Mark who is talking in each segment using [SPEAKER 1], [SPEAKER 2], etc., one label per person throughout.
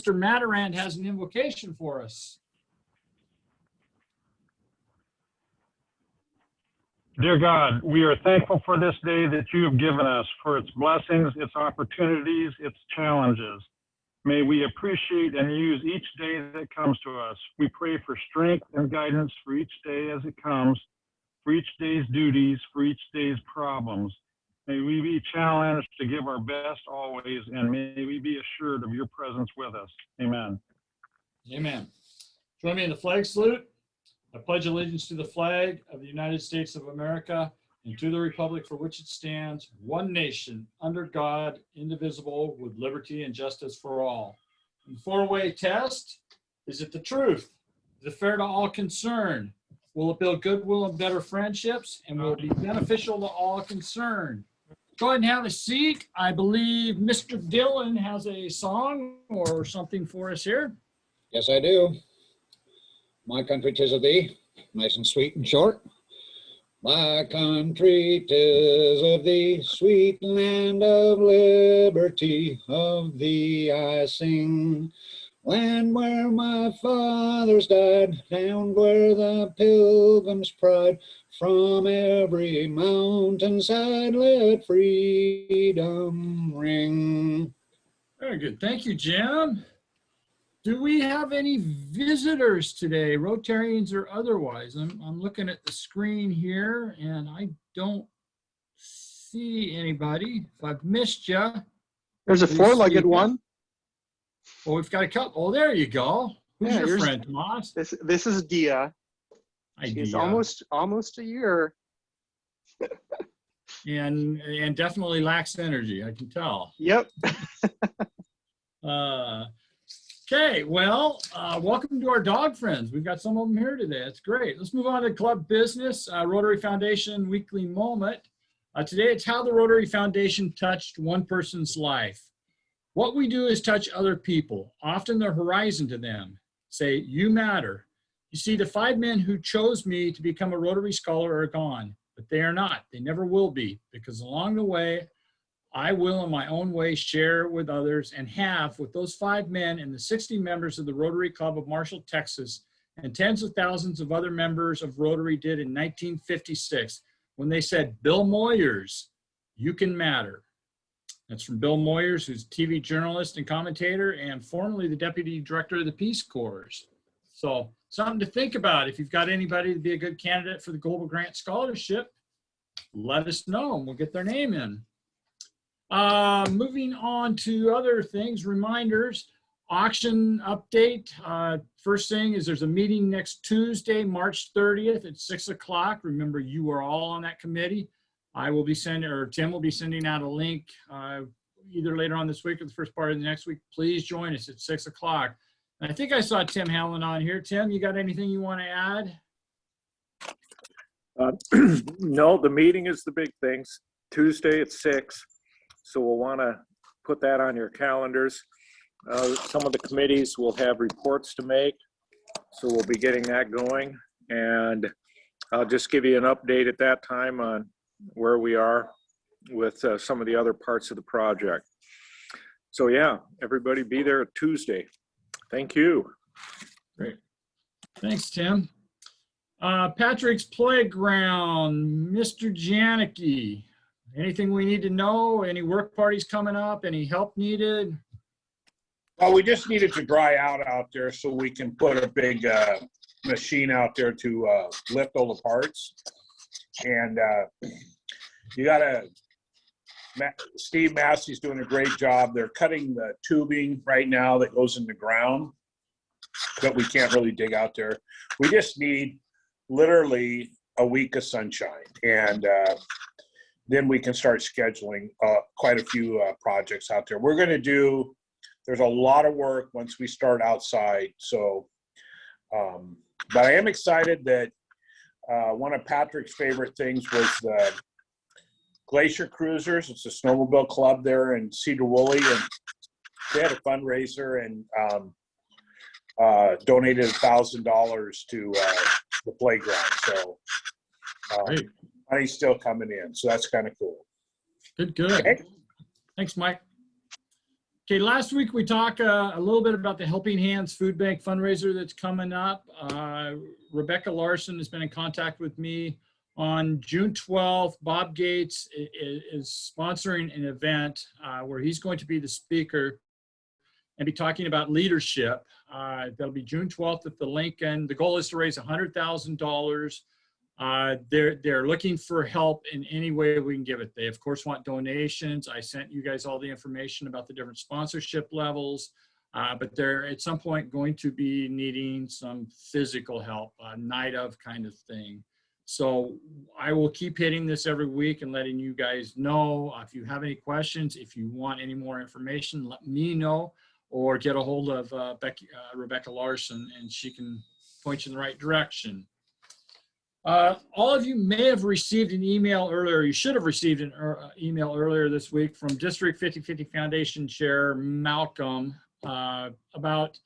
[SPEAKER 1] Matterand has an invocation for us.
[SPEAKER 2] Dear God, we are thankful for this day that you have given us, for its blessings, its opportunities, its challenges. May we appreciate and use each day that comes to us. We pray for strength and guidance for each day as it comes, for each day's duties, for each day's problems. May we be challenged to give our best always, and may we be assured of your presence with us. Amen.
[SPEAKER 1] Amen. Join me in the flag salute. I pledge allegiance to the flag of the United States of America and to the republic for which it stands, one nation, under God, indivisible, with liberty and justice for all. And four-way test, is it the truth? Is it fair to all concerned? Will it build goodwill and better friendships? And will it be beneficial to all concerned? Go ahead and have a seat. I believe Mr. Dillon has a song or something for us here.
[SPEAKER 3] Yes, I do. My country 'tis of thee, nice and sweet and short. My country 'tis of thee, sweet land of liberty, of thee I sing. Land where my fathers died, down where the pilgrims pride, from every mountainside let freedom ring.
[SPEAKER 1] Very good. Thank you, Jim. Do we have any visitors today, Rotarians or otherwise? I'm looking at the screen here and I don't see anybody. If I've missed you.
[SPEAKER 4] There's a four-legged one.
[SPEAKER 1] Oh, we've got a couple. Oh, there you go. Who's
[SPEAKER 4] Yeah,
[SPEAKER 1] your friend, Tomas?
[SPEAKER 4] This is Dia.
[SPEAKER 1] Hi,
[SPEAKER 4] She's
[SPEAKER 1] Dia.
[SPEAKER 4] almost a year.
[SPEAKER 1] And definitely lacks energy, I can tell.
[SPEAKER 4] Yep.
[SPEAKER 1] Okay, well, welcome to our dog friends. We've got some of them here today. That's great. Let's move on to club business, Rotary Foundation Weekly Moment. Today, it's how the Rotary Foundation touched one person's life. What we do is touch other people, often the horizon to them. Say, you matter. You see, the 5 men who chose me to become a Rotary Scholar are gone, but they are not. They never will be, because along the way, I will in my own way share with others and have with those 5 men and the 60 members of the Rotary Club of Marshall, Texas, and tens of thousands of other members of Rotary did in 1956 when they said, Bill Moyers, you can matter. That's from Bill Moyers, who's a TV journalist and commentator and formerly the Deputy Director of the Peace Corps. So something to think about. If you've got anybody to be a good candidate for the Global Grant Scholarship, let us know and we'll get their name in. Moving on to other things, reminders, auction update. First thing is there's a meeting next Tuesday, March 30th at 6 o'clock. Remember, you are all on that committee. I will be sending, or Tim will be sending out a link either later on this week or the first part of the next week. Please join us at 6 o'clock. And I think I saw Tim Hamlin on here. Tim, you got anything you want to add?
[SPEAKER 5] No, the meeting is the big things. Tuesday at 6. So we'll want to put that on your calendars. Some of the committees will have reports to make. So we'll be getting that going. And I'll just give you an update at that time on where we are with some of the other parts of the project. So yeah, everybody be there Tuesday. Thank you.
[SPEAKER 1] Great. Thanks, Tim. Patrick's Playground, Mr. Janicki. Anything we need to know? Any work parties coming up? Any help needed?
[SPEAKER 6] Well, we just need it to dry out there so we can put a big machine out there to lift all the parts. And you gotta, Steve Massey's doing a great job. They're cutting the tubing right now that goes in the ground that we can't really dig out there. We just need literally a week of sunshine, and then we can start scheduling quite a few projects out there. We're gonna do, there's a lot of work once we start outside. So, but I am excited that one of Patrick's favorite things was the Glacier Cruisers. It's a snowmobile club there in Sedro Woolley, and they had a fundraiser and donated $1,000 to the playground. So money's still coming in, so that's kind of cool.
[SPEAKER 1] Good.
[SPEAKER 6] Okay.
[SPEAKER 1] Thanks, Mike. Okay, last week we talked a little bit about the Helping Hands Food Bank fundraiser that's coming up. Rebecca Larson has been in contact with me. On June 12th, Bob Gates is sponsoring an event where he's going to be the speaker and be talking about leadership. That'll be June 12th at the Lincoln. The goal is to raise $100,000. They're looking for help in any way we can give it. They of course want donations. I sent you guys all the information about the different sponsorship levels, but they're at some point going to be needing some physical help, a night of kind of thing. So I will keep hitting this every week and letting you guys know. If you have any questions, if you want any more information, let me know, or get a hold of Rebecca Larson and she can point you in the right direction. All of you may have received an email earlier. You should have received an email earlier this week from District 5050 Foundation Chair Malcolm about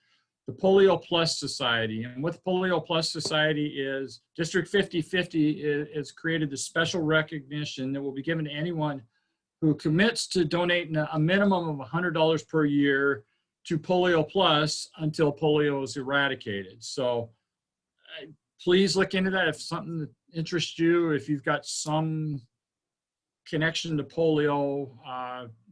[SPEAKER 1] the Polio Plus Society. And what the Polio Plus Society is, District 5050 has created this special recognition that will be given to anyone who commits to donating a minimum of $100 per year to Polio Plus until polio is eradicated. So please look into that if something that interests you. If you've got some connection to polio,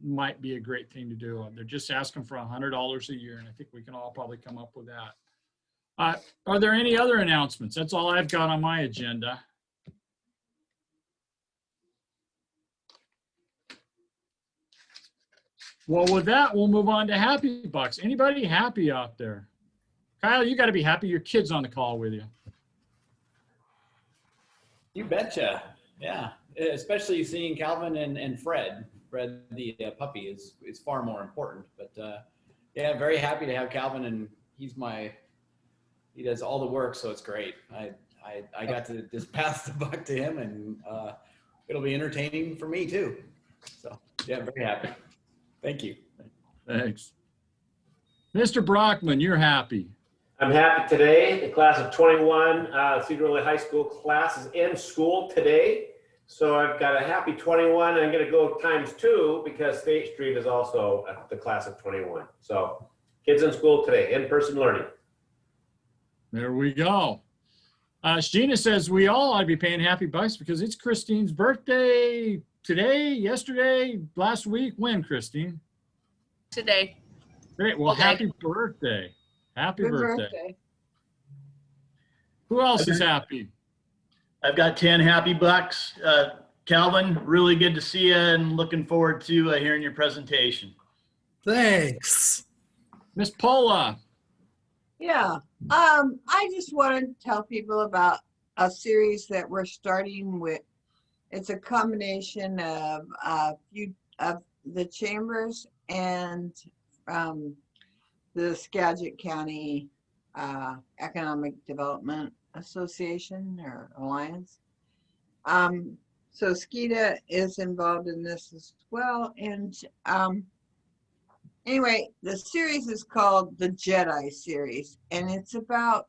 [SPEAKER 1] might be a great thing to do. They're just asking for $100 a year, and I think we can all probably come up with that. Are there any other announcements? That's all I've got on my agenda. Well, with that, we'll move on to Happy Bucks. Anybody happy out there? Kyle, you got to be happy. Your kid's on the call with you.
[SPEAKER 7] You betcha. Yeah, especially seeing Calvin and Fred. Fred, the puppy, is far more important. But yeah, very happy to have Calvin, and he does all the work, so it's great. I got to just pass the buck to him, and it'll be entertaining for me too. So yeah, very happy. Thank you.
[SPEAKER 1] Thanks. Mr. Brockman, you're happy.
[SPEAKER 8] I'm happy today. The class of 21, Sedro Woolley High School class is in school today. So I've got a happy 21. I'm going to go times 2 because State Street is also the class of 21. So kids in school today, in-person learning.
[SPEAKER 1] There we go. Sheena says we all ought to be paying Happy Bucks because it's Christine's birthday today, yesterday, last week. When, Christine?
[SPEAKER 9] Today.
[SPEAKER 1] Great. Well, happy birthday. Happy birthday. Who else is happy?
[SPEAKER 10] I've got 10 Happy Bucks. Calvin, really good to see you and looking forward to hearing your presentation.
[SPEAKER 11] Thanks.
[SPEAKER 1] Miss Paula.
[SPEAKER 12] Yeah, I just want to tell people about a series that we're starting with. It's a combination of a few of the chambers and the Skagit County Economic Development Association or Alliance. So Skeeta is involved in this as well. And anyway, the series is called the Jedi series, and it's about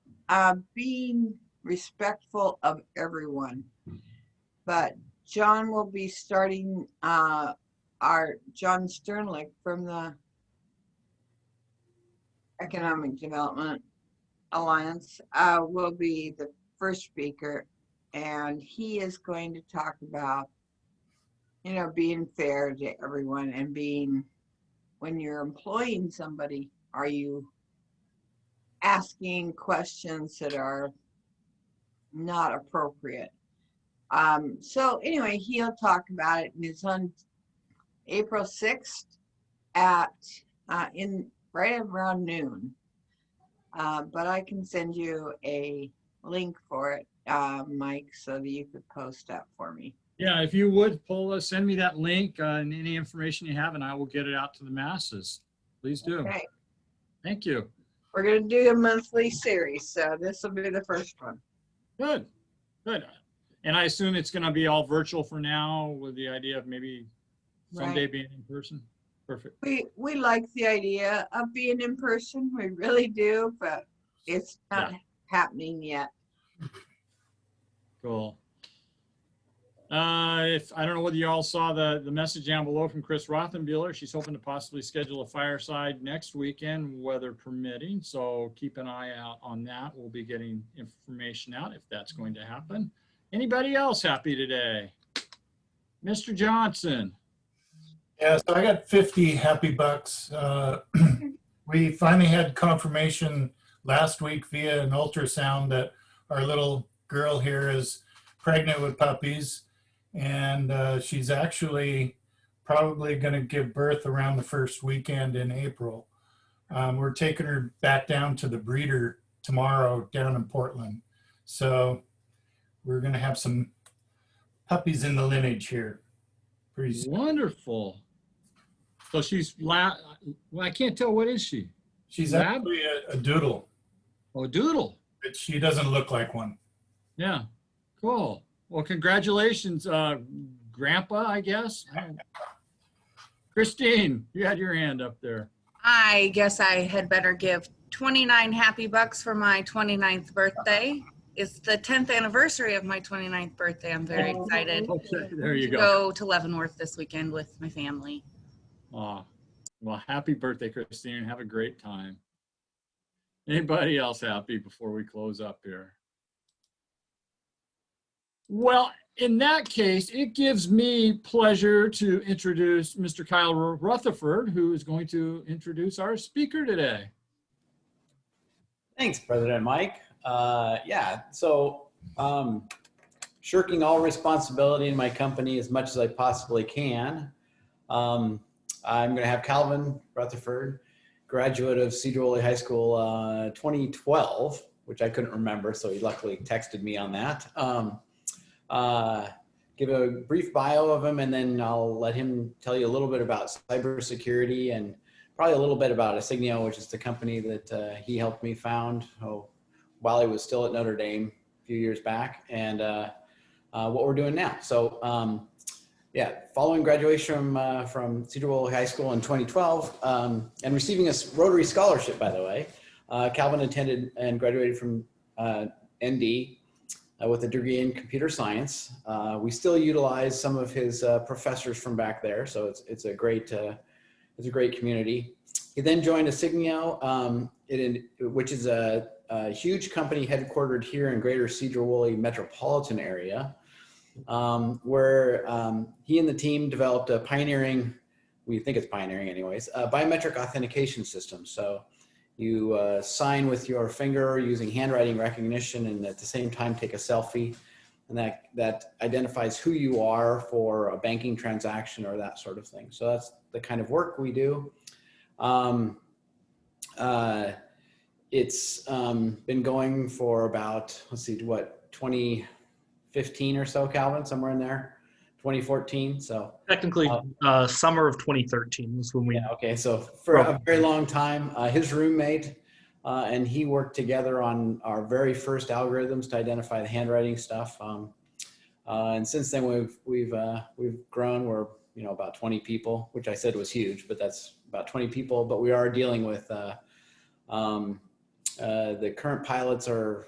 [SPEAKER 12] being respectful of everyone. But John will be starting, our John Sternlick from the Economic Development Alliance will be the first speaker, and he is going to talk about, you know, being fair to everyone and being, when you're employing somebody, are you asking questions that are not appropriate? So anyway, he'll talk about it, and it's on April 6th at right around noon. But I can send you a link for it, Mike, so that you could post that for me.
[SPEAKER 1] Yeah, if you would, Paula, send me that link and any information you have, and I will get it out to the masses. Please do.
[SPEAKER 12] Okay.
[SPEAKER 1] Thank you.
[SPEAKER 12] We're going to do a monthly series, so this will be the first one.
[SPEAKER 1] Good, good. And I assume it's going to be all virtual for now, with the idea of maybe someday being in person. Perfect.
[SPEAKER 12] We like the idea of being in person. We really do, but it's not happening yet.
[SPEAKER 1] Cool. If I don't know whether you all saw the message down below from Chris Rothenbuehler. She's hoping to possibly schedule a fireside next weekend, weather permitting. So keep an eye out on that. We'll be getting information out if that's going to happen. Anybody else happy today? Mr. Johnson.
[SPEAKER 11] Yeah, so I got 50 happy bucks. We finally had confirmation last week via an ultrasound that our little girl here is pregnant with puppies, and she's actually probably going to give birth around the first weekend in April. We're taking her back down to the breeder tomorrow down in Portland. So we're going to have some puppies in the lineage here. Pretty soon.
[SPEAKER 1] Wonderful. So she's well, I can't tell, what is she?
[SPEAKER 11] She's
[SPEAKER 1] Lab?
[SPEAKER 11] actually a doodle,
[SPEAKER 1] Oh, a doodle.
[SPEAKER 11] but she doesn't look like one.
[SPEAKER 1] Yeah, cool. Well, congratulations, Grandpa, I guess. Christine, you had your hand up there.
[SPEAKER 9] I guess I had better give 29 happy bucks for my 29th birthday. It's the 10th anniversary of my 29th birthday. I'm very excited
[SPEAKER 1] Okay, there you
[SPEAKER 9] to
[SPEAKER 1] go.
[SPEAKER 9] go to Leavenworth this weekend with my family.
[SPEAKER 1] Aw, well, happy birthday, Christine. Have a great time. Anybody else happy before we close up here? Well, in that case, it gives me pleasure to introduce Mr. Kyle Rutherford, who is going to introduce our speaker today.
[SPEAKER 7] Thanks, President Mike. Shirking all responsibility in my company as much as I possibly can. I'm going to have Calvin Rutherford, graduate of Sedro Woolley High School 2012, which I couldn't remember, so he luckily texted me on that. Give a brief bio of him, and then I'll let him tell you a little bit about cybersecurity and probably a little bit about Asignio, which is the company that he helped me found while he was still at Notre Dame a few years back, and what we're doing now. So following graduation from Sedro Woolley High School in 2012 and receiving a Rotary scholarship, by the way, Calvin attended and graduated from ND with a degree in computer science. We still utilize some of his professors from back there, so it's a great community. He then joined Asignio, which is a huge company headquartered here in Greater Sedro Woolley metropolitan area, where he and the team developed a pioneering, we think it's pioneering anyways, biometric authentication system. So you sign with your finger using handwriting recognition, and at the same time take a selfie, and that identifies who you are for a banking transaction or that sort of thing. So that's the kind of work we do. It's been going for about, 2015 or so, Calvin, somewhere in there, 2014. So
[SPEAKER 13] technically, summer of 2013 was when we.
[SPEAKER 7] Yeah, okay, so for a very long time, his roommate and he worked together on our very first algorithms to identify the handwriting stuff. And since then, we've grown. We're about 20 people, which I said was huge, but that's about 20 people. But we are dealing with the current pilots are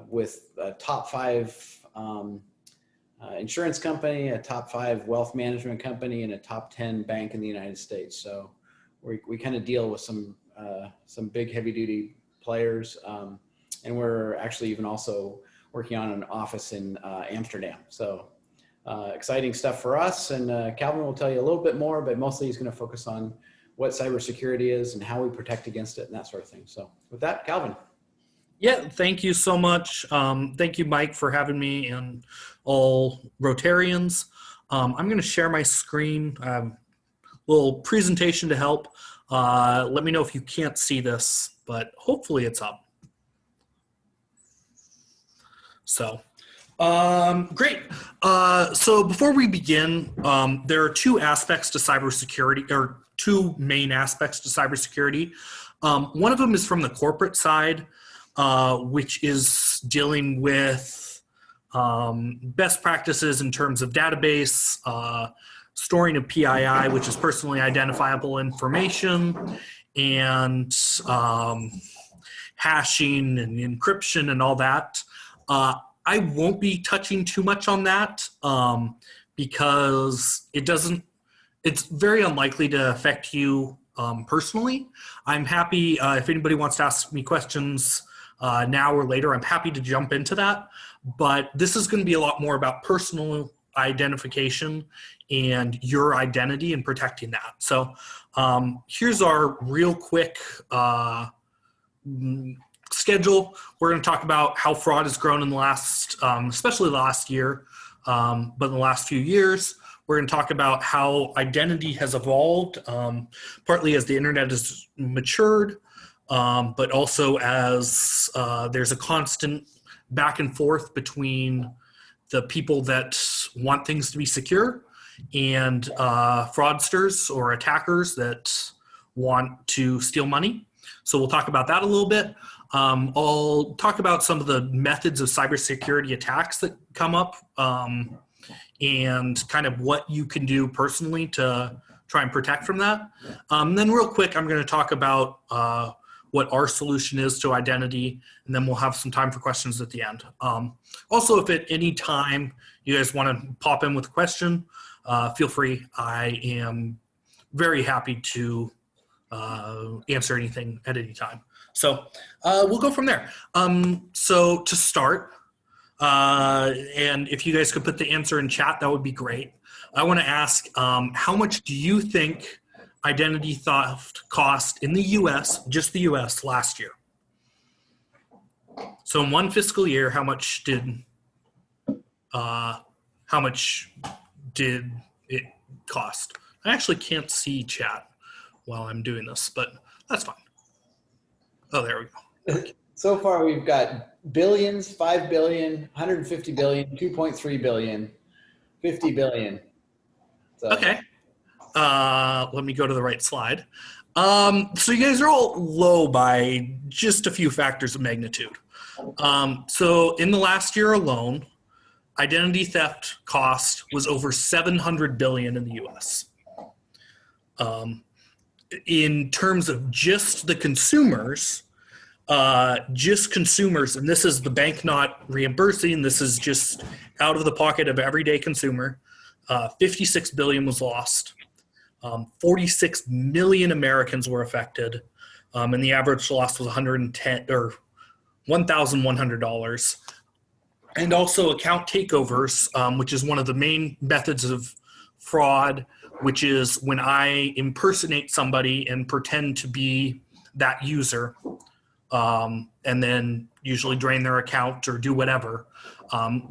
[SPEAKER 7] with a top 5 insurance company, a top 5 wealth management company, and a top 10 bank in the United States. So we kind of deal with some big heavy duty players. And we're actually even also working on an office in Amsterdam. So exciting stuff for us. And Calvin will tell you a little bit more, but mostly he's going to focus on what cybersecurity is and how we protect against it and that sort of thing. So with that, Calvin.
[SPEAKER 13] Yeah, thank you so much. Thank you, Mike, for having me and all Rotarians. I'm going to share my screen, little presentation to help. Let me know if you can't see this, but hopefully it's up. So, great. So before we begin, there are 2 aspects to cybersecurity, or 2 main aspects to cybersecurity. One of them is from the corporate side, which is dealing with best practices in terms of database, storing of PII, which is personally identifiable information, and hashing and encryption and all that. I won't be touching too much on that because it's very unlikely to affect you personally. I'm happy if anybody wants to ask me questions now or later, I'm happy to jump into that. But this is going to be a lot more about personal identification and your identity and protecting that. So here's our real quick schedule. We're going to talk about how fraud has grown in the last, especially the last year, but in the last few years. We're going to talk about how identity has evolved, partly as the internet has matured, but also as there's a constant back and forth between the people that want things to be secure and fraudsters or attackers that want to steal money. So we'll talk about that a little bit. I'll talk about some of the methods of cybersecurity attacks that come up and kind of what you can do personally to try and protect from that. Then real quick, I'm going to talk about what our solution is to identity, and then we'll have some time for questions at the end. Also, if at any time you guys want to pop in with a question, feel free. I am very happy to answer anything at any time. So we'll go from there. So to start, and if you guys could put the answer in chat, that would be great. I want to ask, how much do you think identity theft cost in the US, just the US, last year? So in one fiscal year, how much did it cost? I actually can't see chat while I'm doing this, but that's fine. Oh, there we go.
[SPEAKER 7] So far, we've got billions, 5 billion, 150 billion, 2.3 billion, 50 billion. So. Okay. Let me go to the right slide. So you guys are all low by just a few factors of magnitude. So in the last year alone, identity theft cost was over 700 billion in the US. In terms of just the consumers, and this is the bank not reimbursing, this is just out of the pocket of everyday consumer, 56 billion was lost. 46 million Americans were affected, and the average loss was $1,100. And also account takeovers, which is one of the main methods of fraud, which is when I impersonate somebody and pretend to be that user, and then usually drain their account or do whatever,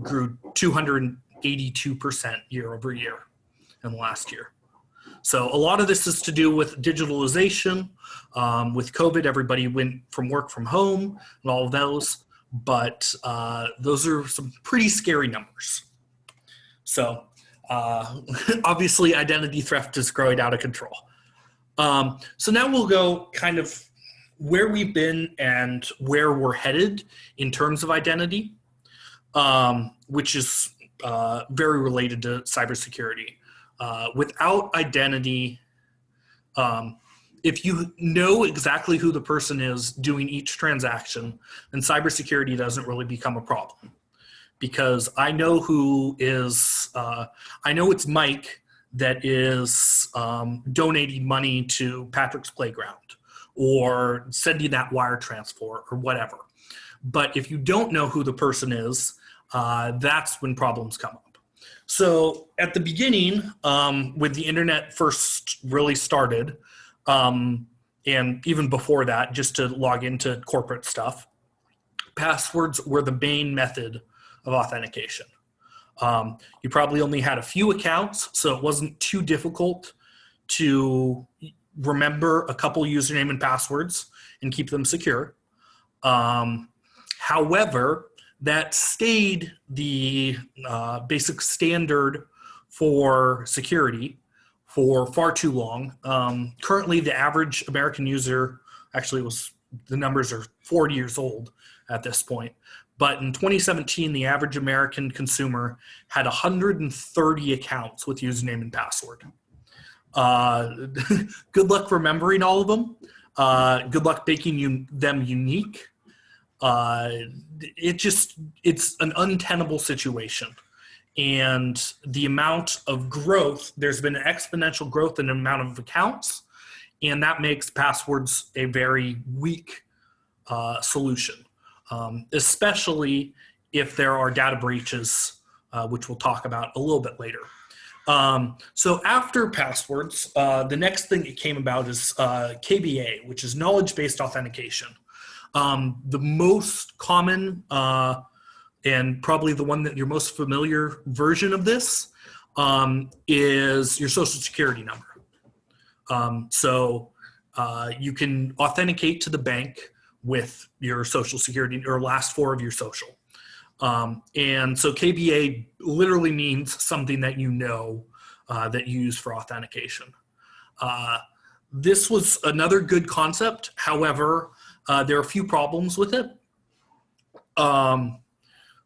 [SPEAKER 7] grew 282% year over year in the last year. So a lot of this is to do with digitalization. With COVID, everybody went from work from home and all of those, but those are some pretty scary numbers. So obviously identity theft is growing out of control. So now we'll go kind of where we've been and where we're headed in terms of identity, which is very related to cybersecurity. Without identity, if you know exactly who the person is doing each transaction, then cybersecurity doesn't really become a problem. Because I know who is, I know it's Mike that is donating money to Patrick's Playground or sending that wire transfer or whatever. But if you don't know who the person is, that's when problems come up. So at the beginning, when the internet first really started, and even before that, just to log into corporate stuff, passwords were the main method of authentication. You probably only had a few accounts, so it wasn't too difficult to remember a couple username and passwords and keep them secure. However, that stayed the basic standard for security for far too long. Currently, the average American user, actually the numbers are 40 years old at this point, but in 2017, the average American consumer had 130 accounts with username and password. Good luck remembering all of them. Good luck making them unique.
[SPEAKER 13] it's an untenable situation. And the amount of growth, there's been exponential growth in the amount of accounts, and that makes passwords a very weak solution, especially if there are data breaches, which we'll talk about a little bit later. So after passwords, the next thing that came about is KBA, which is knowledge-based authentication. The most common and probably the one that you're most familiar version of this is your social security number. So you can authenticate to the bank with your social security or last four of your social. And so KBA literally means something that you know that you use for authentication. This was another good concept. However, there are a few problems with it.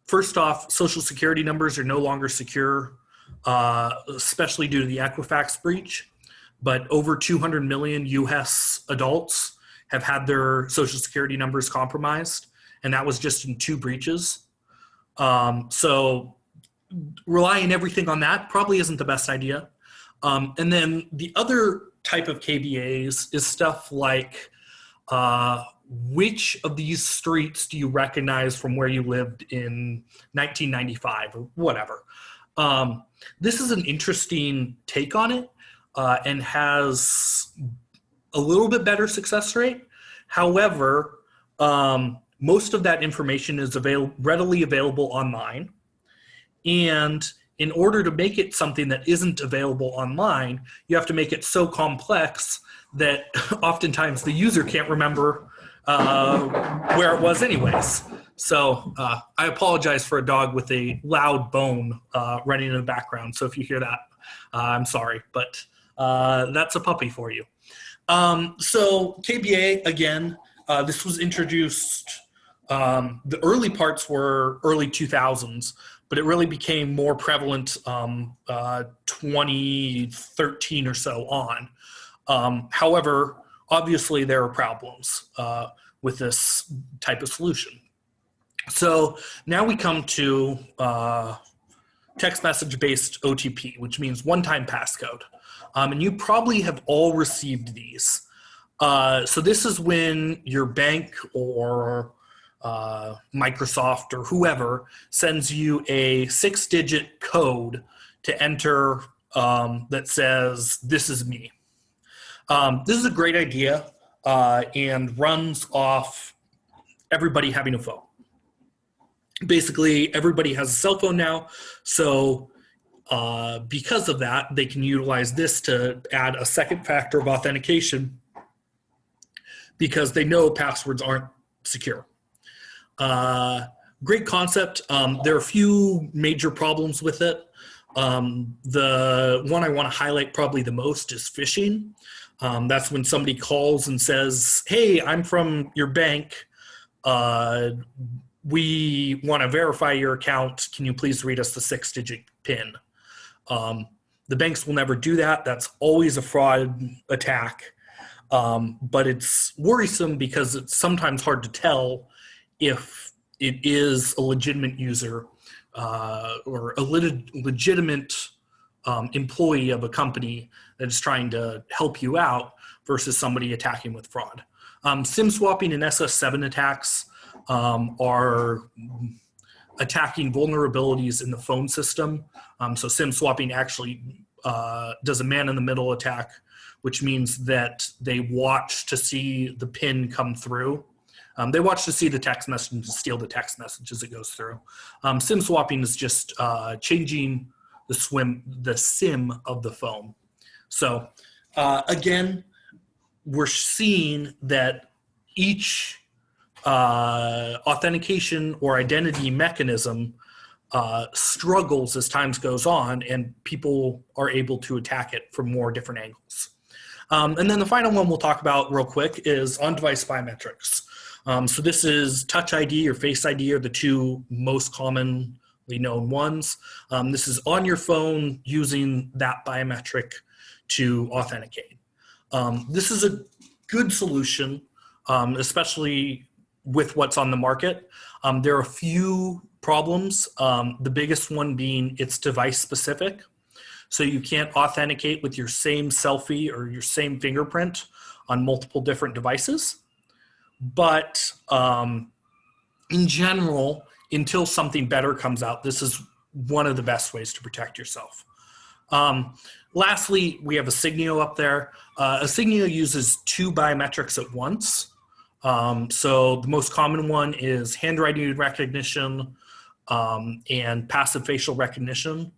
[SPEAKER 13] First off, social security numbers are no longer secure, especially due to the Equifax breach. But over 200 million US adults have had their social security numbers compromised, and that was just in 2 breaches. So relying everything on that probably isn't the best idea. And then the other type of KBAs is stuff like which of these streets do you recognize from where you lived in 1995 or whatever. This is an interesting take on it and has a little bit better success rate. However, most of that information is readily available online. And in order to make it something that isn't available online, you have to make it so complex that oftentimes the user can't remember where it was anyways. So I apologize for a dog with a loud bone running in the background. So if you hear that, I'm sorry, but that's a puppy for you. So KBA, again, this was introduced, the early parts were early 2000s, but it really became more prevalent 2013 or so on. However, obviously there are problems with this type of solution. So now we come to text message based OTP, which means one-time passcode. And you probably have all received these. So this is when your bank or Microsoft or whoever sends you a 6-digit code to enter that says, "This is me." This is a great idea and runs off everybody having a phone. Basically, everybody has a cell phone now, so because of that, they can utilize this to add a second factor of authentication because they know passwords aren't secure. Great concept. There are a few major problems with it. The one I want to highlight probably the most is phishing. That's when somebody calls and says, "Hey, I'm from your bank. We want to verify your account. Can you please read us the 6-digit PIN?" The banks will never do that. That's always a fraud attack. But it's worrisome because it's sometimes hard to tell if it is a legitimate user or a legitimate employee of a company that is trying to help you out versus somebody attacking with fraud. SIM swapping and SS7 attacks are attacking vulnerabilities in the phone system. So SIM swapping actually does a man-in-the-middle attack, which means that they watch to see the PIN come through. They watch to see the text message and steal the text message as it goes through. SIM swapping is just changing the SIM of the phone. So again, we're seeing that each authentication or identity mechanism struggles as time goes on, and people are able to attack it from more different angles. And then the final one we'll talk about real quick is on-device biometrics. So this is Touch ID or Face ID are the two most commonly known ones. This is on your phone using that biometric to authenticate. This is a good solution, especially with what's on the market. There are a few problems. The biggest one being it's device specific. So you can't authenticate with your same selfie or your same fingerprint on multiple different devices. But in general, until something better comes out, this is one of the best ways to protect yourself. Lastly, we have Asignio up there. Asignio uses 2 biometrics at once. So the most common one is handwriting recognition and passive facial recognition,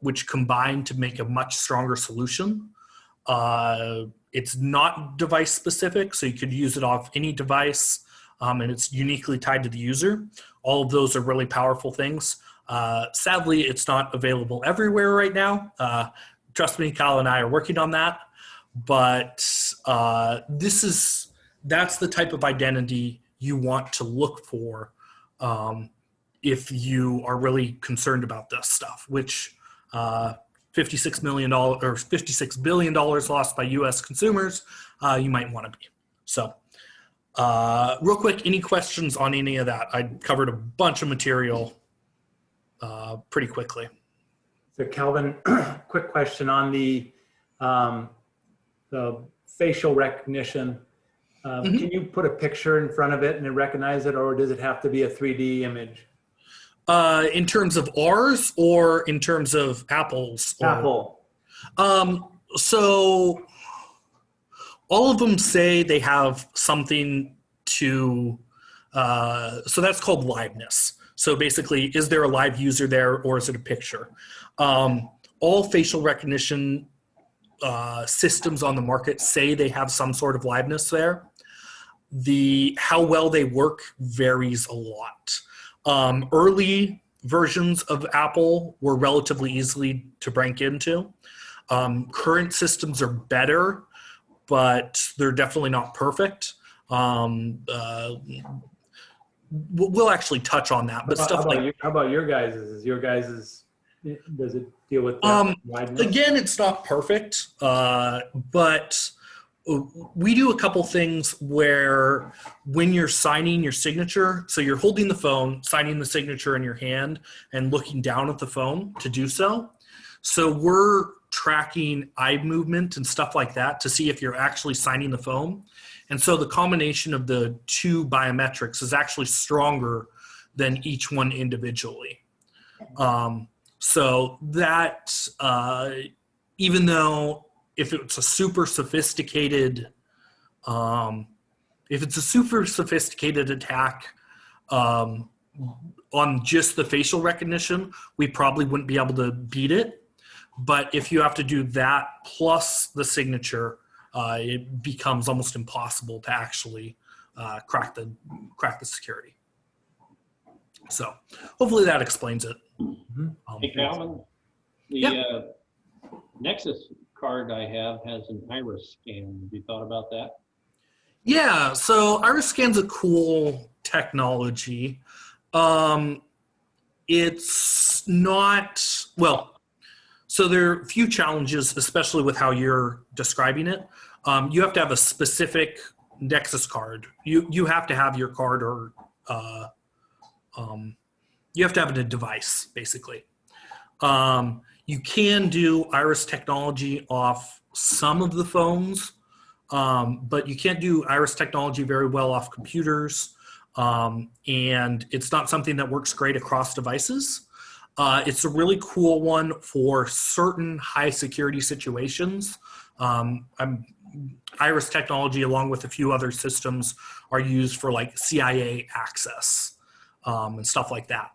[SPEAKER 13] which combine to make a much stronger solution. It's not device specific, so you could use it off any device, and it's uniquely tied to the user. All of those are really powerful things. Sadly, it's not available everywhere right now. Trust me, Kyle and I are working on that, but that's the type of identity you want to look for if you are really concerned about this stuff, which $56 billion lost by US consumers, you might want to be. So real quick, any questions on any of that? I covered a bunch of material pretty quickly.
[SPEAKER 14] So Calvin, quick question on the facial recognition. Can you put a picture in front of it and it recognize it, or does it have to be a 3D image?
[SPEAKER 13] In terms of ours or in terms of Apple's?
[SPEAKER 14] Apple.
[SPEAKER 13] So all of them say they have something to, so that's called liveness. So basically, is there a live user there or is it a picture? All facial recognition systems on the market say they have some sort of liveness there. How well they work varies a lot. Early versions of Apple were relatively easily to break into. Current systems are better, but they're definitely not perfect. We'll actually touch on that, but
[SPEAKER 14] how about your guys'? Does it deal with that wideness?
[SPEAKER 13] Again, it's not perfect, but we do a couple things where when you're signing your signature, so you're holding the phone, signing the signature in your hand and looking down at the phone to do so. So we're tracking eye movement and stuff like that to see if you're actually signing the phone. And so the combination of the 2 biometrics is actually stronger than each one individually. So that, even though if it's a super sophisticated, attack on just the facial recognition, we probably wouldn't be able to beat it. But if you have to do that plus the signature, it becomes almost impossible to actually crack the security. So hopefully that explains it.
[SPEAKER 15] Hey, Calvin, the Nexus card I have has an iris scan. Have you thought about that?
[SPEAKER 13] Yeah, so iris scan's a cool technology. It's not, well, so there are a few challenges, especially with how you're describing it. You have to have a specific Nexus card. You have to have your card, or you have to have a device, basically. You can do iris technology off some of the phones, but you can't do iris technology very well off computers, and it's not something that works great across devices. It's a really cool one for certain high security situations. Iris technology, along with a few other systems, are used for like CIA access and stuff like that.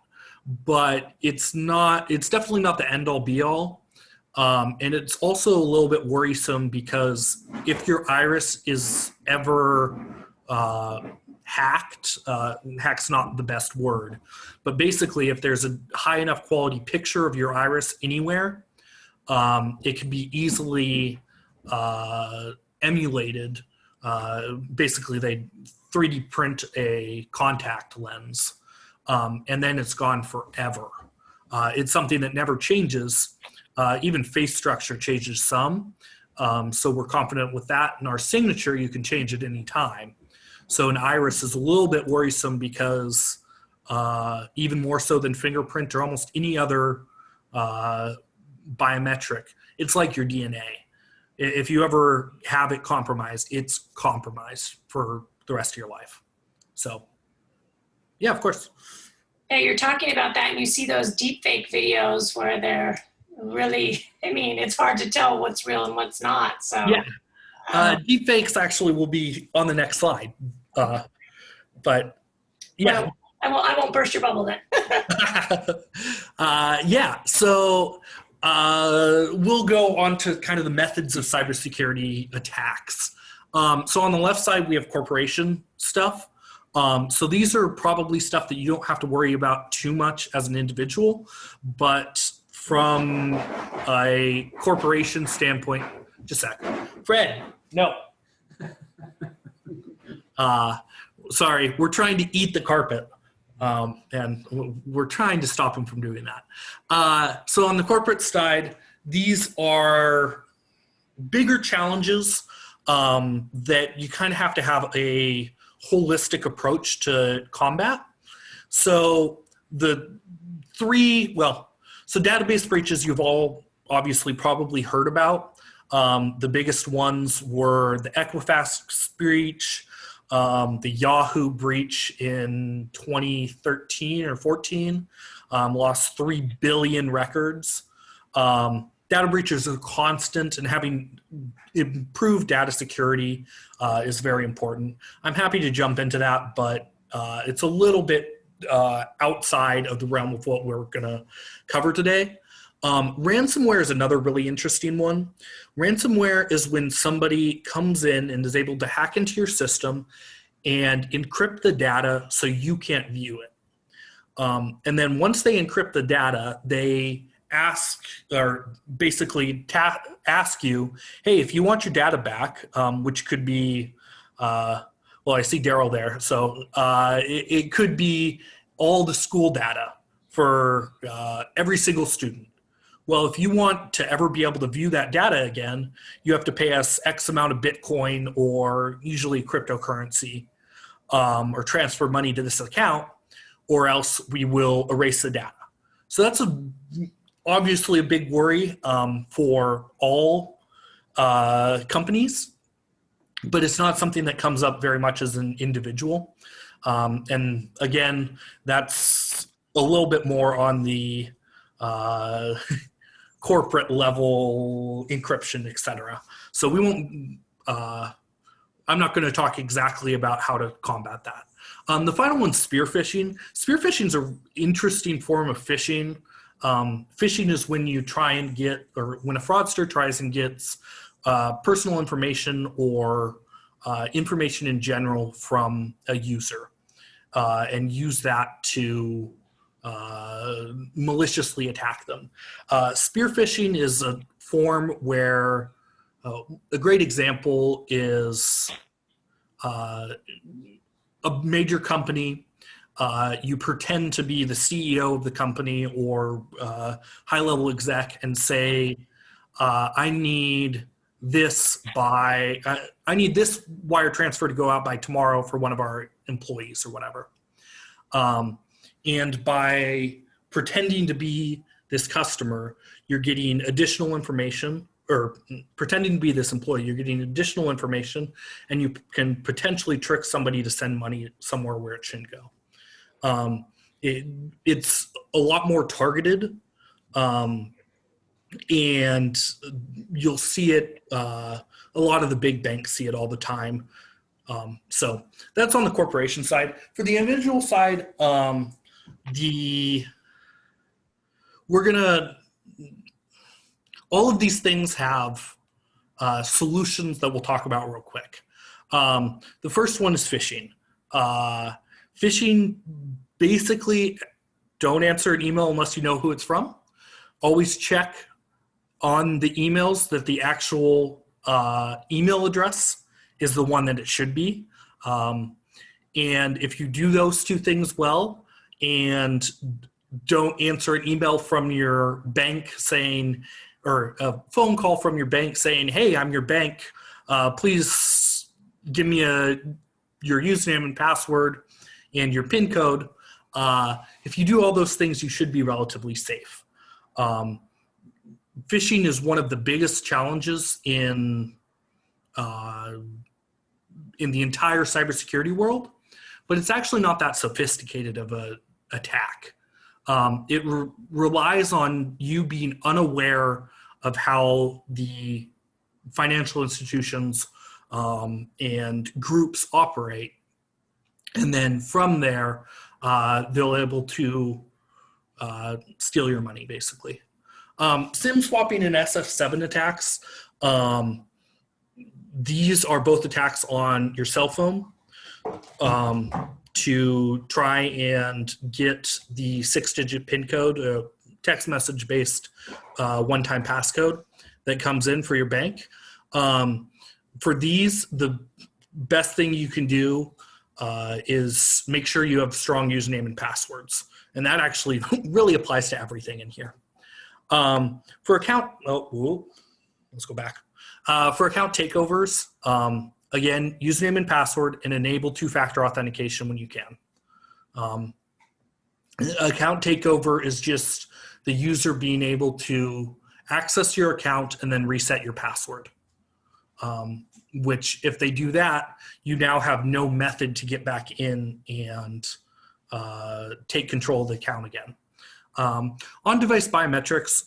[SPEAKER 13] But it's definitely not the end all be all. And it's also a little bit worrisome because if your iris is ever hacked, hack's not the best word, but basically if there's a high enough quality picture of your iris anywhere, it can be easily emulated. Basically they 3D print a contact lens, and then it's gone forever. It's something that never changes. Even face structure changes some. So we're confident with that. And our signature, you can change at any time. So an iris is a little bit worrisome because even more so than fingerprint or almost any other biometric, it's like your DNA. If you ever have it compromised, it's compromised for the rest of your life. So, yeah, of course.
[SPEAKER 16] Yeah, you're talking about that, and you see those deep fake videos where they're really, I mean, it's hard to tell what's real and what's not. So,
[SPEAKER 13] yeah. Deep fakes actually will be on the next slide. But, yeah.
[SPEAKER 16] Well, I won't burst your bubble then.
[SPEAKER 13] Yeah, so we'll go on to kind of the methods of cybersecurity attacks. So on the left side, we have corporation stuff. So these are probably stuff that you don't have to worry about too much as an individual, but from a corporation standpoint, just a sec. Fred, no. Sorry, we're trying to eat the carpet. And we're trying to stop him from doing that. So on the corporate side, these are bigger challenges that you kind of have to have a holistic approach to combat. So so database breaches you've all obviously probably heard about. The biggest ones were the Equifax breach, the Yahoo breach in 2013 or 14, lost 3 billion records. Data breaches are constant, and having improved data security is very important. I'm happy to jump into that, but it's a little bit outside of the realm of what we're going to cover today. Ransomware is another really interesting one. Ransomware is when somebody comes in and is able to hack into your system and encrypt the data so you can't view it. And then once they encrypt the data, they ask you, hey, if you want your data back, which could be, well, I see Daryl there. So it could be all the school data for every single student. Well, if you want to ever be able to view that data again, you have to pay us X amount of Bitcoin or usually cryptocurrency or transfer money to this account, or else we will erase the data. So that's obviously a big worry for all companies, but it's not something that comes up very much as an individual. And again, that's a little bit more on the corporate level encryption, et cetera. So we won't, I'm not going to talk exactly about how to combat that. The final one's spear phishing. Spear phishing is an interesting form of phishing. Phishing is when you try and get, or when a fraudster tries and gets personal information or information in general from a user and use that to maliciously attack them. Spear phishing is a form where a great example is a major company. You pretend to be the CEO of the company or high-level exec and say, I need this wire transfer to go out by tomorrow for one of our employees or whatever. And by pretending to be this customer, you're getting additional information, or pretending to be this employee, you're getting additional information, and you can potentially trick somebody to send money somewhere where it shouldn't go. It's a lot more targeted, and you'll see it, a lot of the big banks see it all the time. So that's on the corporation side. For the individual side, all of these things have solutions that we'll talk about real quick. The first one is phishing. Phishing, basically, don't answer an email unless you know who it's from. Always check on the emails that the actual email address is the one that it should be. And if you do those two things well and don't answer an email from your bank saying, or a phone call from your bank saying, hey, I'm your bank, please give me a your username and password and your PIN code. If you do all those things, you should be relatively safe. Phishing is one of the biggest challenges in the entire cybersecurity world, but it's actually not that sophisticated of a attack. It relies on you being unaware of how the financial institutions and groups operate. And then from there, they'll able to steal your money, basically. SIM swapping and SF7 attacks. These are both attacks on your cell phone to try and get the 6-digit PIN code, a text message based one-time passcode that comes in for your bank. For these, the best thing you can do is make sure you have strong username and passwords. And that actually really applies to everything in here. For account, let's go back. For account takeovers, again, username and password, and enable two-factor authentication when you can. Account takeover is just the user being able to access your account and then reset your password. Which, if they do that, you now have no method to get back in and take control of the account again. On-device biometrics,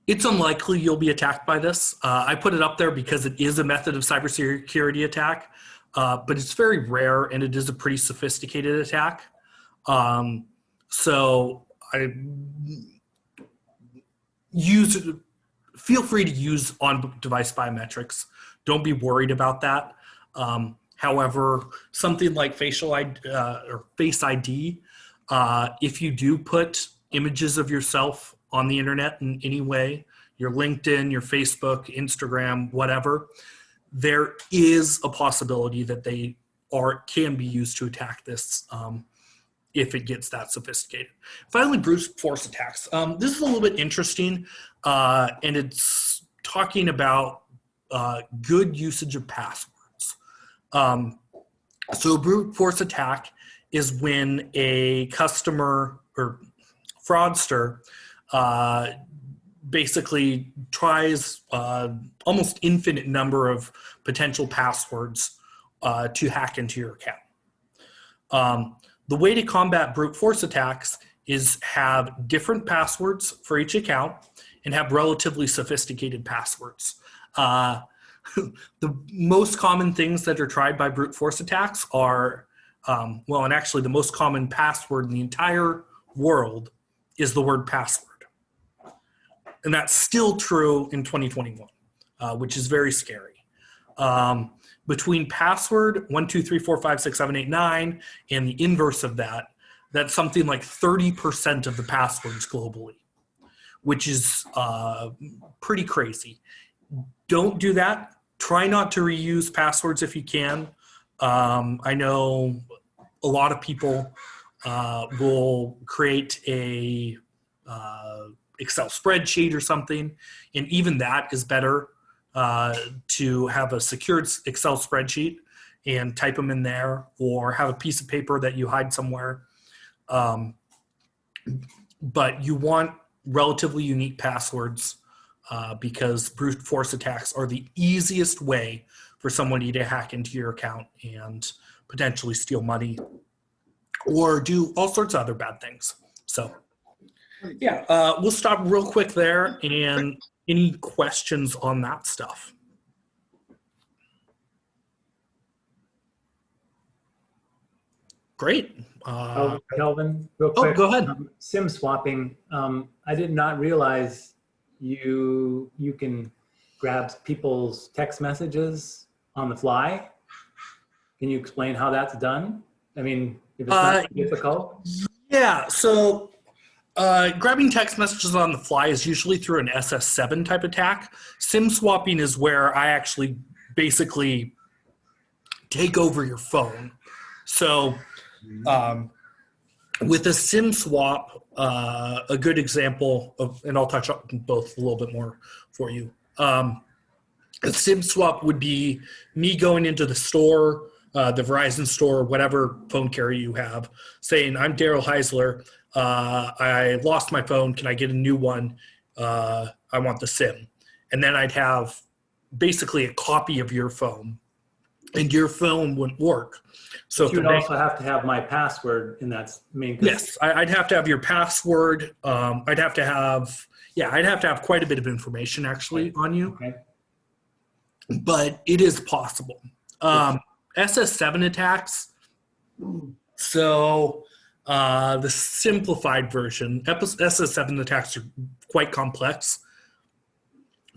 [SPEAKER 13] it's unlikely you'll be attacked by this. I put it up there because it is a method of cybersecurity attack, but it's very rare and it is a pretty sophisticated attack. So feel free to use on-device biometrics. Don't be worried about that. However, something like facial ID, or Face ID, if you do put images of yourself on the internet in any way, your LinkedIn, your Facebook, Instagram, whatever, there is a possibility that they can be used to attack this if it gets that sophisticated. Finally, brute force attacks. This is a little bit interesting, and it's talking about good usage of passwords. So brute force attack is when a customer or fraudster basically tries almost infinite number of potential passwords to hack into your account. The way to combat brute force attacks is have different passwords for each account and have relatively sophisticated passwords. The most common things that are tried by brute force attacks are, well, and actually the most common password in the entire world is the word password. And that's still true in 2021, which is very scary. Between password 1, 2, 3, 4, 5, 6, 7, 8, 9 and the inverse of that, that's something like 30% of the passwords globally, which is pretty crazy. Don't do that. Try not to reuse passwords if you can. I know a lot of people will create a Excel spreadsheet or something, and even that is better to have a secured Excel spreadsheet and type them in there, or have a piece of paper that you hide somewhere. But you want relatively unique passwords because brute force attacks are the easiest way for somebody to hack into your account and potentially steal money or do all sorts of other bad things. So yeah, we'll stop real quick there, and any questions on that stuff? Great.
[SPEAKER 14] Kelvin, real quick.
[SPEAKER 13] Go ahead.
[SPEAKER 14] SIM swapping. I did not realize you can grab people's text messages on the fly. Can you explain how that's done? I mean, if it's not difficult.
[SPEAKER 13] Yeah. So grabbing text messages on the fly is usually through an SS7 type attack. SIM swapping is where I actually basically take over your phone. So with a SIM swap, a good example of, and I'll touch on both a little bit more for you. A SIM swap would be me going into the store, the Verizon store, whatever phone carrier you have, saying, I'm Daryl Heisler. I lost my phone. Can I get a new one? I want the SIM. And then I'd have basically a copy of your phone, and your phone wouldn't work. So
[SPEAKER 14] But you would also have to have my password in that main.
[SPEAKER 13] Yes, I'd have to have your password. I'd have to have quite a bit of information actually on you.
[SPEAKER 14] Okay.
[SPEAKER 13] But it is possible. SS7 attacks. So the simplified version, SS7 attacks are quite complex.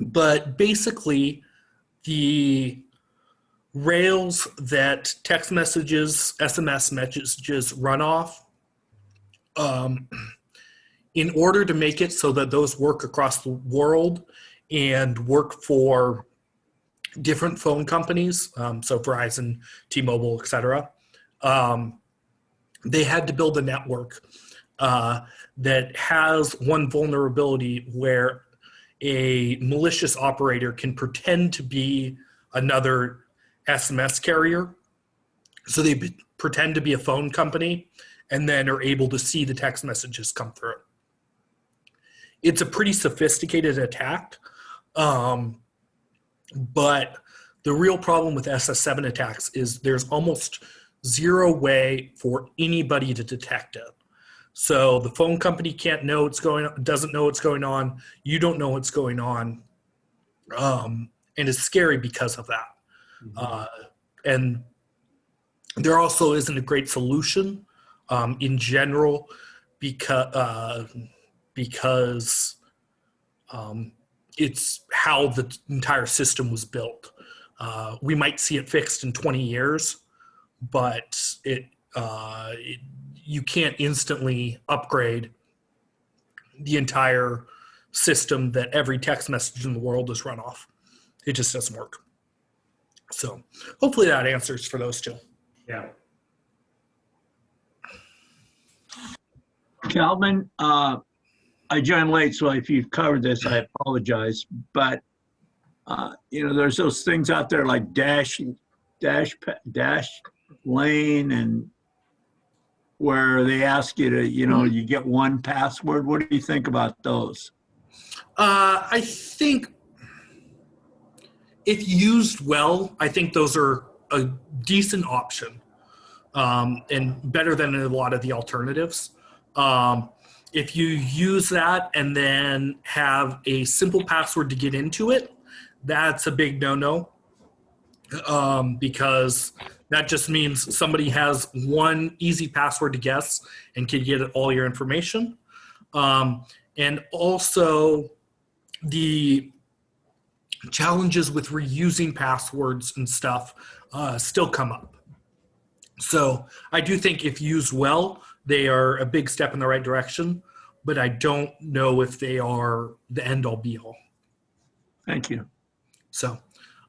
[SPEAKER 13] But basically, the rails that text messages, SMS messages run off, in order to make it so that those work across the world and work for different phone companies, so Verizon, T-Mobile, et cetera, they had to build a network that has one vulnerability where a malicious operator can pretend to be another SMS carrier. So they pretend to be a phone company and then are able to see the text messages come through. It's a pretty sophisticated attack, but the real problem with SS7 attacks is there's almost zero way for anybody to detect it. So the phone company can't know what's going on, doesn't know what's going on. You don't know what's going on. And it's scary because of that. And there also isn't a great solution in general because it's how the entire system was built. We might see it fixed in 20 years, but you can't instantly upgrade the entire system that every text message in the world is run off. It just doesn't work. So hopefully that answers for those two.
[SPEAKER 14] Yeah.
[SPEAKER 17] Calvin, I joined late, so if you've covered this, I apologize. But there's those things out there like dash lane, and where they ask you to, you get one password. What do you think about those?
[SPEAKER 13] I think if used well, I think those are a decent option and better than a lot of the alternatives. If you use that and then have a simple password to get into it, that's a big no-no, because that just means somebody has one easy password to guess and can get all your information. And also the challenges with reusing passwords and stuff still come up. So I do think if used well, they are a big step in the right direction, but I don't know if they are the end all be all.
[SPEAKER 17] Thank you.
[SPEAKER 13] So,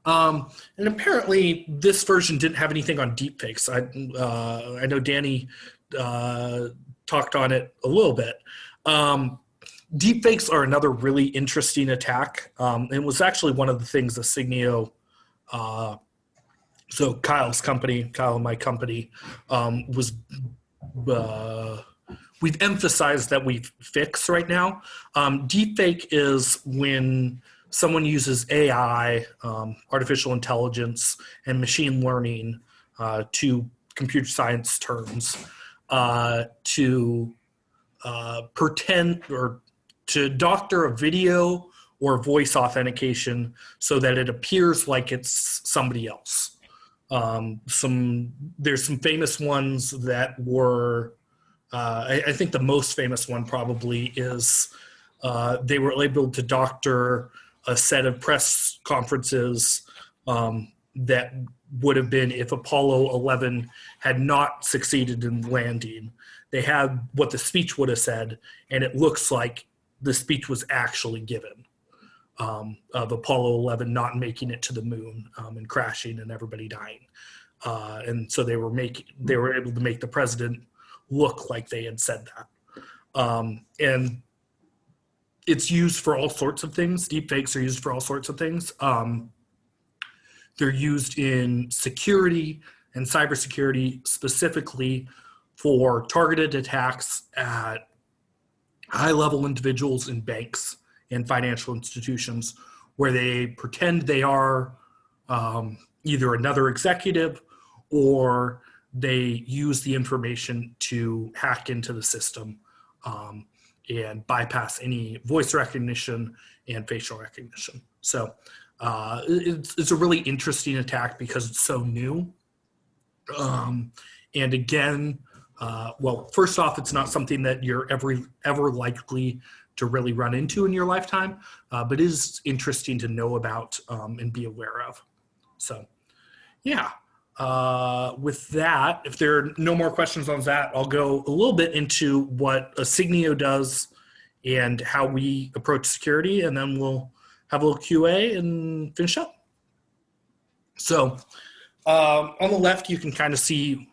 [SPEAKER 13] and apparently this version didn't have anything on deepfakes. I know Danny talked on it a little bit. Deepfakes are another really interesting attack. It was actually one of the things that Signio, so Kyle and my company, we've emphasized that we've fixed right now. Deepfake is when someone uses AI, artificial intelligence, and machine learning, to computer science terms, to pretend or to doctor a video or voice authentication so that it appears like it's somebody else. There's some famous ones that were, I think the most famous one probably is they were able to doctor a set of press conferences that would have been if Apollo 11 had not succeeded in landing. They had what the speech would have said, and it looks like the speech was actually given of Apollo 11 not making it to the moon and crashing and everybody dying. And so they were able to make the president look like they had said that. And it's used for all sorts of things. Deepfakes are used for all sorts of things. they're used in security and cybersecurity, specifically for targeted attacks at high-level individuals in banks and financial institutions, where they pretend they are either another executive, or they use the information to hack into the system and bypass any voice recognition and facial recognition. So it's a really interesting attack because it's so new. And again, well, first off, it's not something that you're ever likely to really run into in your lifetime, but it is interesting to know about and be aware of. So yeah, with that, if there are no more questions on that, I'll go a little bit into what Asignio does and how we approach security, and then we'll have a little QA and finish up. So on the left, you can kind of see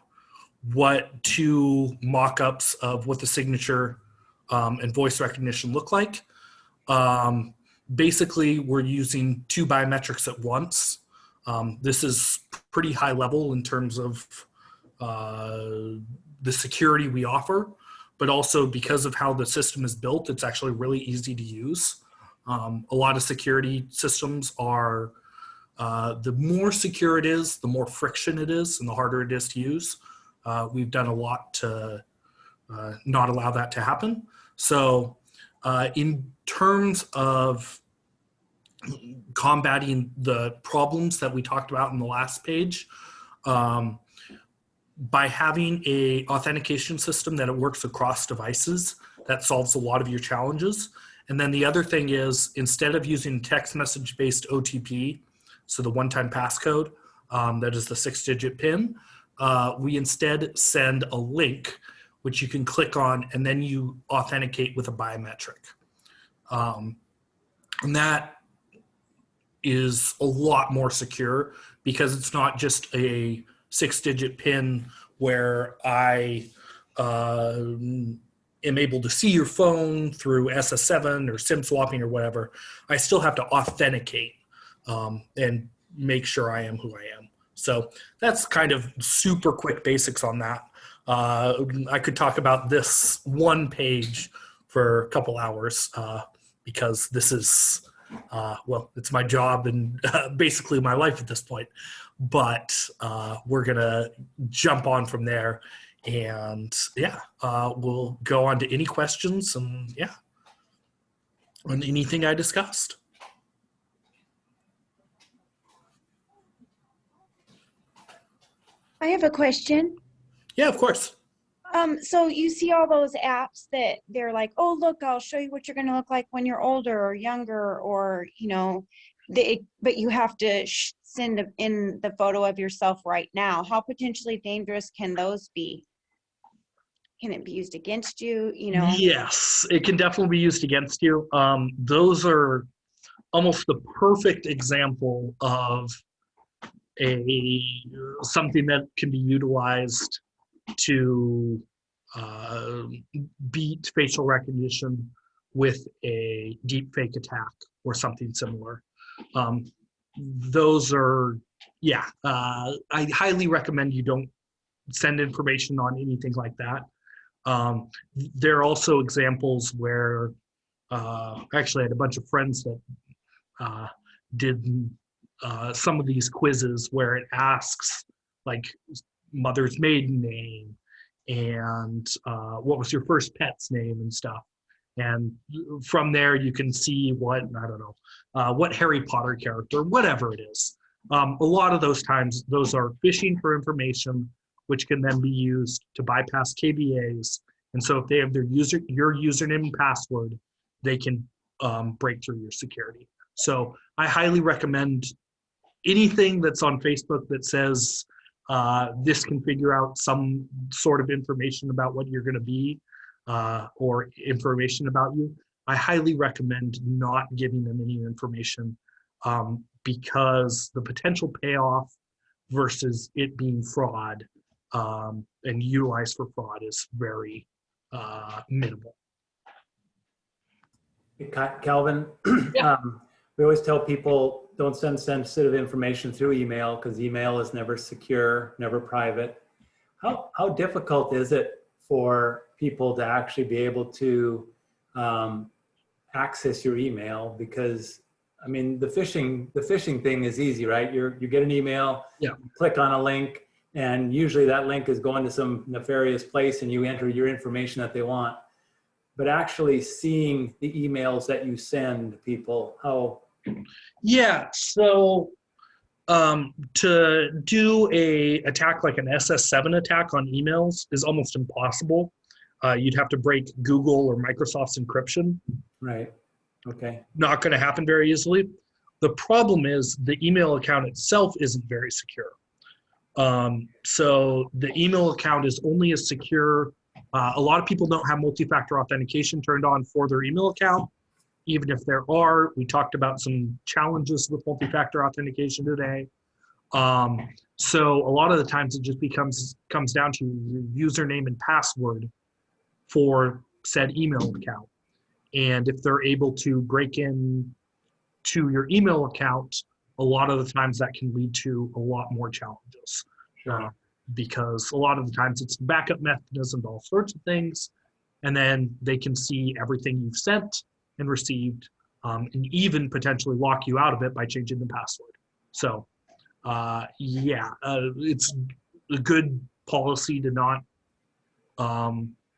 [SPEAKER 13] what two mock-ups of what the signature and voice recognition look like. Basically, we're using two biometrics at once. This is pretty high level in terms of the security we offer, but also because of how the system is built, it's actually really easy to use. A lot of security systems are, the more secure it is, the more friction it is, and the harder it is to use. We've done a lot to not allow that to happen. So in terms of combating the problems that we talked about in the last page, by having a authentication system that it works across devices, that solves a lot of your challenges. And then the other thing is, instead of using text message based OTP, so the one-time passcode, that is the 6-digit PIN, we instead send a link which you can click on, and then you authenticate with a biometric. And that is a lot more secure because it's not just a 6-digit PIN where I am able to see your phone through SS7 or SIM swapping or whatever. I still have to authenticate and make sure I am who I am. So that's kind of super quick basics on that. I could talk about this one page for a couple hours because this is, well, it's my job and basically my life at this point. But we're going to jump on from there. And yeah, we'll go on to any questions and yeah, on anything I discussed.
[SPEAKER 18] I have a question.
[SPEAKER 13] Yeah, of course.
[SPEAKER 18] So you see all those apps that they're like, oh, look, I'll show you what you're going to look like when you're older or younger, or, you know, but you have to send in the photo of yourself right now. How potentially dangerous can those be? Can it be used against you? You know?
[SPEAKER 13] Yes, it can definitely be used against you. Those are almost the perfect example of something that can be utilized to beat facial recognition with a deep fake attack or something similar. Those are, yeah, I highly recommend you don't send information on anything like that. There are also examples where, actually I had a bunch of friends that did some of these quizzes where it asks like mother's maiden name and what was your first pet's name and stuff. And from there you can see what, I don't know, what Harry Potter character, whatever it is. A lot of those times, those are phishing for information, which can then be used to bypass KBAs. And so if they have your username and password, they can break through your security. So I highly recommend anything that's on Facebook that says this can figure out some sort of information about what you're going to be or information about you. I highly recommend not giving them any information because the potential payoff versus it being fraud and utilized for fraud is very minimal.
[SPEAKER 14] Calvin, we always tell people don't send sensitive information through email because email is never secure, never private. How difficult is it for people to actually be able to access your email? Because I mean, the phishing thing is easy, right? You get an email,
[SPEAKER 13] Yeah.
[SPEAKER 14] you click on a link, and usually that link is going to some nefarious place, and you enter your information that they want. But actually seeing the emails that you send people, how?
[SPEAKER 13] Yeah, so to do a attack like an SS7 attack on emails is almost impossible. You'd have to break Google or Microsoft's encryption.
[SPEAKER 14] Right. Okay.
[SPEAKER 13] Not going to happen very easily. The problem is the email account itself isn't very secure. So the email account is only as secure. A lot of people don't have multi-factor authentication turned on for their email account. Even if there are, we talked about some challenges with multi-factor authentication today. So a lot of the times it just comes down to your username and password for said email account. And if they're able to break in to your email account, a lot of the times that can lead to a lot more challenges.
[SPEAKER 14] Sure.
[SPEAKER 13] Because a lot of the times it's backup mechanisms, all sorts of things, and then they can see everything you've sent and received, and even potentially lock you out of it by changing the password. So it's a good policy to not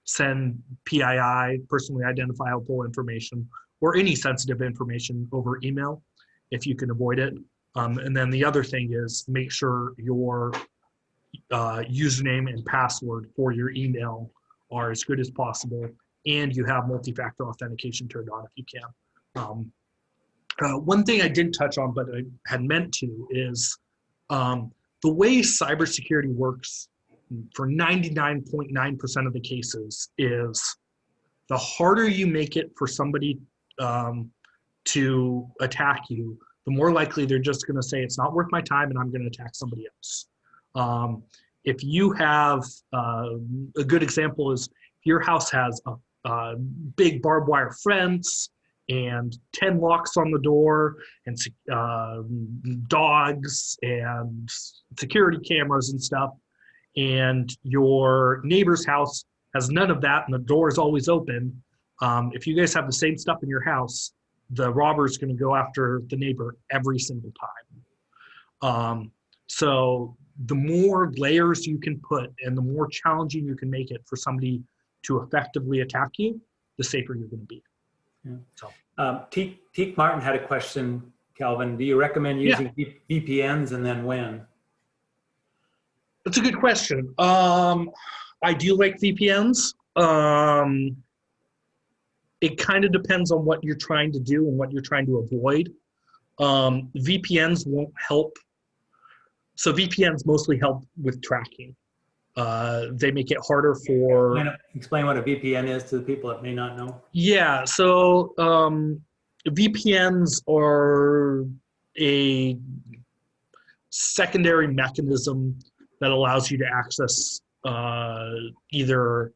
[SPEAKER 13] send PII, personally identifiable information, or any sensitive information over email if you can avoid it. And then the other thing is make sure your username and password for your email are as good as possible, and you have multi-factor authentication turned on if you can. One thing I didn't touch on, but I had meant to, is the way cybersecurity works for 99.9% of the cases is the harder you make it for somebody to attack you, the more likely they're just going to say, it's not worth my time and I'm going to attack somebody else. If you have, a good example is if your house has a big barbed wire fence and 10 locks on the door and dogs and security cameras and stuff, and your neighbor's house has none of that and the door is always open, if you guys have the same stuff in your house, the robber's going to go after the neighbor every single time. So the more layers you can put and the more challenging you can make it for somebody to effectively attack you, the safer you're going to be.
[SPEAKER 14] Yeah.
[SPEAKER 13] So.
[SPEAKER 14] Teak Martin had a question, Calvin. Do you recommend using VPNs, and then when?
[SPEAKER 13] That's a good question. I do like VPNs. It kind of depends on what you're trying to do and what you're trying to avoid. VPNs won't help. So VPNs mostly help with tracking. They make it harder for...
[SPEAKER 14] Explain what a VPN is to the people that may not know.
[SPEAKER 13] Yeah, so VPNs are a secondary mechanism that allows you to access either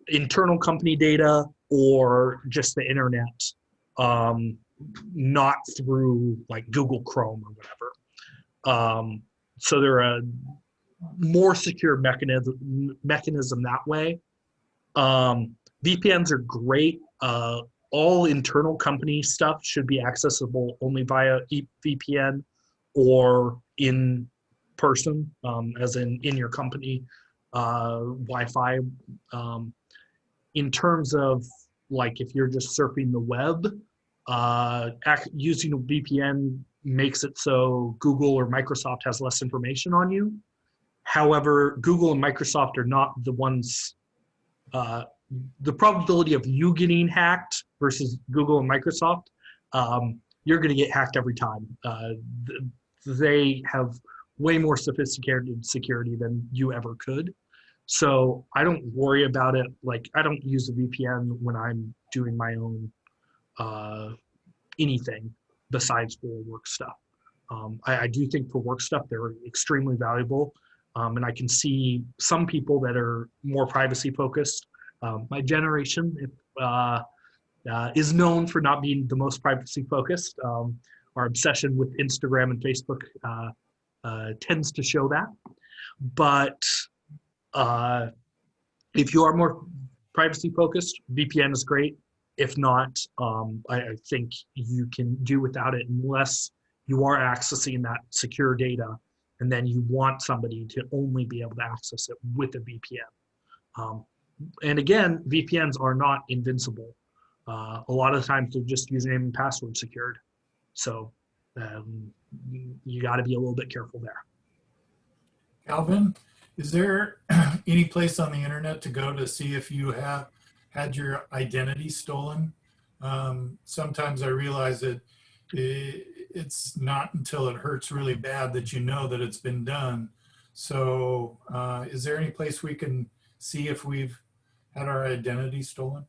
[SPEAKER 13] internal company data or just the internet, not through like Google Chrome or whatever. So they're a more secure mechanism that way. VPNs are great. All internal company stuff should be accessible only via VPN or in person, as in your company Wi-Fi. In terms of like if you're just surfing the web, using a VPN makes it so Google or Microsoft has less information on you. However, Google and Microsoft are not the ones, the probability of you getting hacked versus Google and Microsoft, you're going to get hacked every time. They have way more sophisticated security than you ever could. So I don't worry about it. Like I don't use a VPN when I'm doing my own anything besides for work stuff. I do think for work stuff, they're extremely valuable. And I can see some people that are more privacy focused. My generation is known for not being the most privacy focused. our obsession with Instagram and Facebook tends to show that. But if you are more privacy focused, VPN is great. If not, I think you can do without it unless you are accessing that secure data and then you want somebody to only be able to access it with a VPN. And again, VPNs are not invincible. A lot of the times they're just username and password secured. So you got to be a little bit careful there.
[SPEAKER 11] Calvin, is there any place on the internet to go to see if you have had your identity stolen? Sometimes I realize that it's not until it hurts really bad that you know that it's been done. So is there any place we can see if we've had our identity stolen?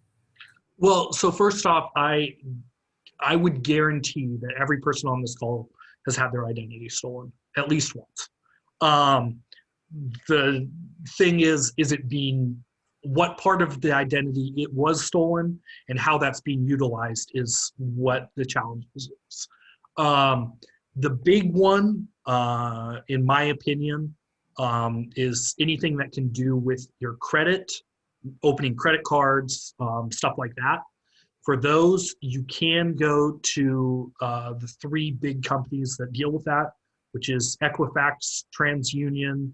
[SPEAKER 13] Well, so first off, I would guarantee that every person on this call has had their identity stolen at least once. The thing is it being, what part of the identity it was stolen and how that's being utilized is what the challenge is. The big one, in my opinion, is anything that can do with your credit, opening credit cards, stuff like that. For those, you can go to the 3 big companies that deal with that, which is Equifax, TransUnion,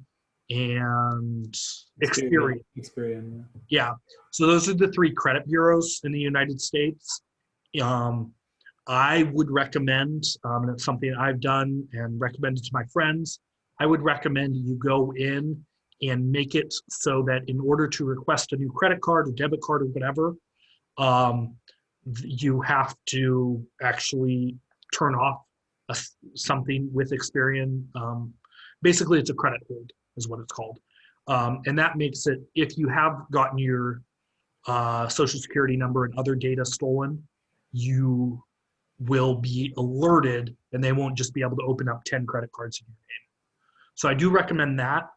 [SPEAKER 13] and Experian.
[SPEAKER 14] Experian.
[SPEAKER 13] Yeah. So those are the 3 credit bureaus in the United States. I would recommend, and it's something I've done and recommended to my friends, I would recommend you go in and make it so that in order to request a new credit card or debit card or whatever, you have to actually turn off something with Experian. Basically, it's a credit hold is what it's called. And that makes it, if you have gotten your social security number and other data stolen, you will be alerted and they won't just be able to open up 10 credit cards in your name. So I do recommend that.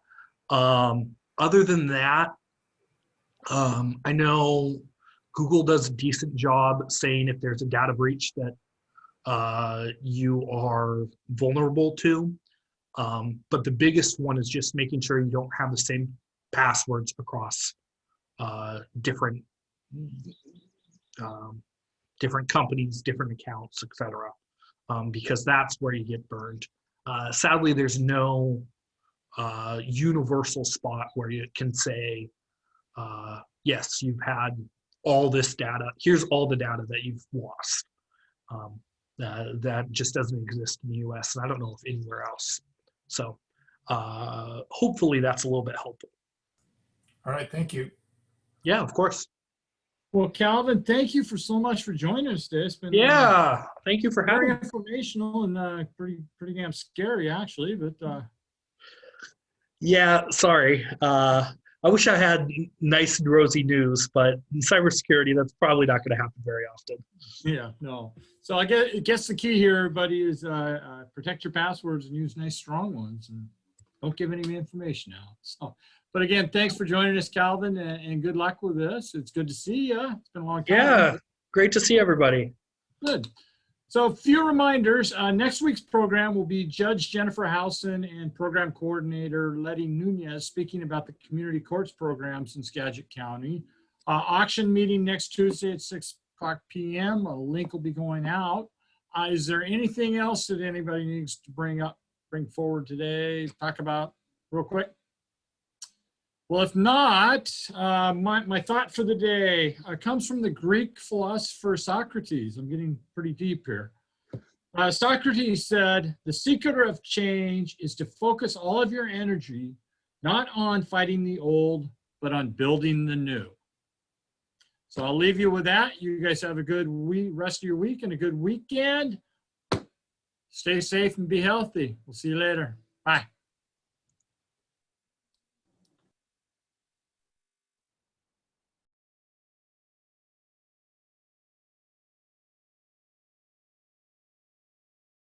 [SPEAKER 13] Other than that, I know Google does a decent job saying if there's a data breach that you are vulnerable to. But the biggest one is just making sure you don't have the same passwords across different companies, different accounts, etc. Because that's where you get burned. Sadly, there's no universal spot where you can say, yes, you've had all this data. Here's all the data that you've lost. That just doesn't exist in the US, and I don't know if anywhere else. So hopefully that's a little bit helpful.
[SPEAKER 11] All right, thank you.
[SPEAKER 13] Yeah, of course.
[SPEAKER 1] Well, Calvin, thank you for so much for joining us today. It's been
[SPEAKER 13] thank you for having
[SPEAKER 1] very
[SPEAKER 13] me.
[SPEAKER 1] informational and pretty damn scary, actually. But
[SPEAKER 13] yeah, sorry. I wish I had nice and rosy news, but in cybersecurity, that's probably not going to happen very often.
[SPEAKER 1] yeah, no. So I guess the key here, everybody, is protect your passwords and use nice, strong ones, and don't give any information out. So, but again, thanks for joining us, Calvin, and good luck with this. It's good to see you. It's been a long time.
[SPEAKER 13] Yeah, great to see everybody.
[SPEAKER 1] Good. So a few reminders. Next week's program will be Judge Jennifer Howson and Program Coordinator Letty Nunez speaking about the community courts programs in Skagit County. Auction meeting next Tuesday at 6:00 p.m. A link will be going out. Is there anything else that anybody needs to bring forward today, talk about real quick? Well, if not, my thought for the day comes from the Greek philosopher Socrates. I'm getting pretty deep here. Socrates said, the secret of change is to focus all of your energy not on fighting the old, but on building the new. So I'll leave you with that. You guys have a good rest of your week and a good weekend. Stay safe and be healthy. We'll see you later. Bye.